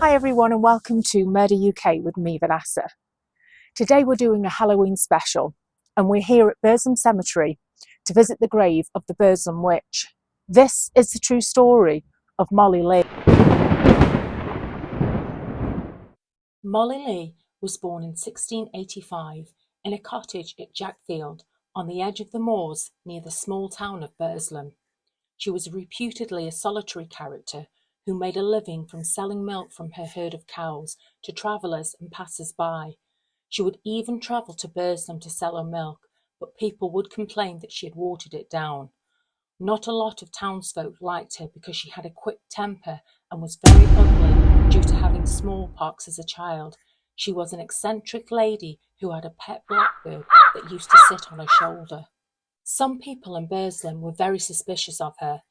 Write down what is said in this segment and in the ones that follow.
Hi everyone and welcome to Murder UK with me, Vanessa. Today we're doing a Halloween special and we're here at Burslem Cemetery to visit the grave of the Burslem Witch. This is the true story of Molly Leigh. Molly Leigh was born in 1685 in a cottage at Jackfield on the edge of the moors near the small town of Burslem. She was reputedly a solitary character who made a living from selling milk from her herd of cows to travellers and passers-by. She would even travel to Burslem to sell her milk, but people would complain that she had watered it down. Not a lot of townsfolk liked her because she had a quick temper and was very ugly due to having smallpox as a child. She was an eccentric lady who had a pet blackbird that used to sit on her shoulder. Some people in Burslem were very suspicious of her.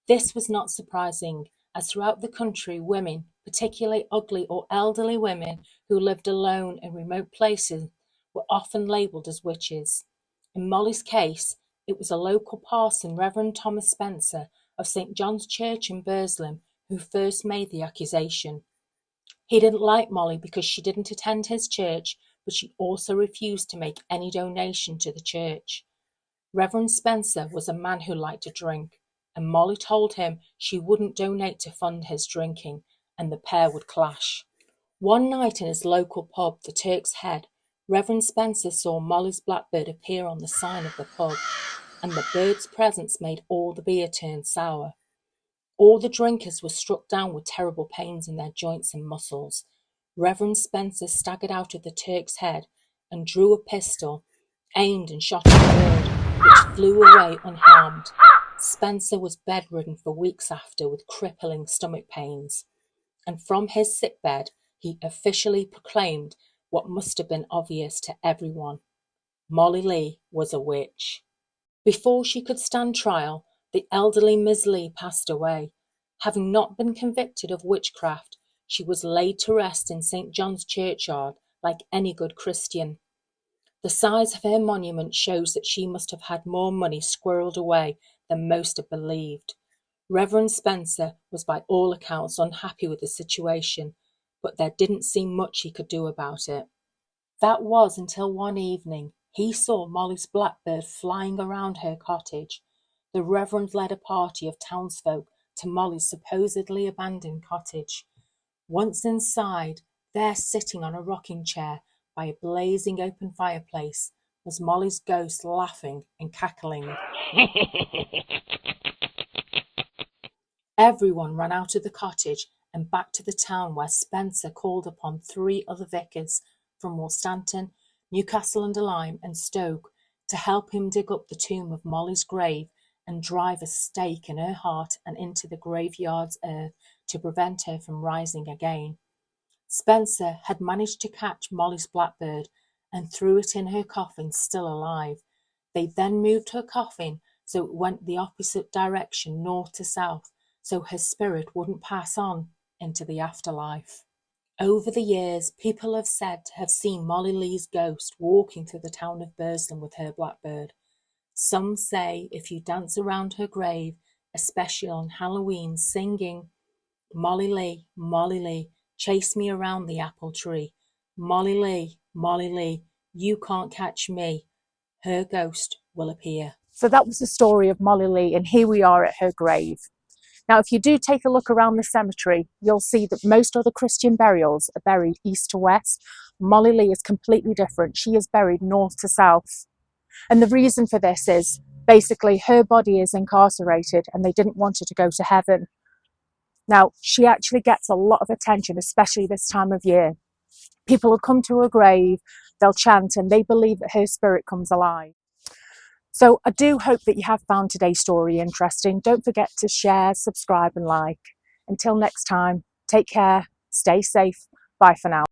This was not surprising, as throughout the country women, particularly ugly or elderly women who lived alone in remote places, were often labelled as witches. In Molly's case, it was a local parson, Reverend Thomas Spencer of St John's Church in Burslem, who first made the accusation. He didn't like Molly because she didn't attend his church, but she also refused to make any donation to the church. Reverend Spencer was a man who liked to drink, and Molly told him she wouldn't donate to fund his drinking, and the pair would clash. One night in his local pub, the Turk's Head, Reverend Spencer saw Molly's blackbird appear on the sign of the pub, and the bird's presence made all the beer turn sour. All the drinkers were struck down with terrible pains in their joints and muscles. Reverend Spencer staggered out of the Turk's Head and drew a pistol, aimed and shot at the bird, which flew away unharmed. Spencer was bedridden for weeks after with crippling stomach pains, and from his sickbed he officially proclaimed what must have been obvious to everyone: Molly Leigh was a witch. Before she could stand trial, the elderly Miss Leigh passed away. Having not been convicted of witchcraft, she was laid to rest in St John's churchyard like any good Christian. The size of her monument shows that she must have had more money squirreled away than most had believed. Reverend Spencer was by all accounts unhappy with the situation, but there didn't seem much he could do about it. That was until one evening he saw Molly's blackbird flying around her cottage. The Reverend led a party of townsfolk to Molly's supposedly abandoned cottage. Once inside, there sitting on a rocking chair by a blazing open fireplace was Molly's ghost, laughing and cackling. Everyone ran out of the cottage and back to the town, where Spencer called upon 3 other vicars from Wolstanton, Newcastle-under-Lyme and Stoke to help him dig up the tomb of Molly's grave and drive a stake in her heart and into the graveyard's earth to prevent her from rising again. Spencer had managed to catch Molly's blackbird and threw it in her coffin still alive. They then moved her coffin so it went the opposite direction, north to south, so her spirit wouldn't pass on into the afterlife. Over the years, people have said to have seen Molly Leigh's ghost walking through the town of Burslem with her blackbird. Some say if you dance around her grave, especially on Halloween, singing, Molly Leigh, chase me around the apple tree. Molly Leigh, you can't catch me. Her ghost will appear. So that was the story of Molly Leigh, and here we are at her grave. Now, if you do take a look around the cemetery, you'll see that most other Christian burials are buried east to west. Molly Leigh is completely different. She is buried north to south. And the reason for this is basically her body is incarcerated and they didn't want her to go to heaven. Now, she actually gets a lot of attention, especially this time of year. People will come to her grave, they'll chant, and they believe that her spirit comes alive. So I do hope that you have found today's story interesting. Don't forget to share, subscribe and like. Until next time, take care, stay safe, bye for now.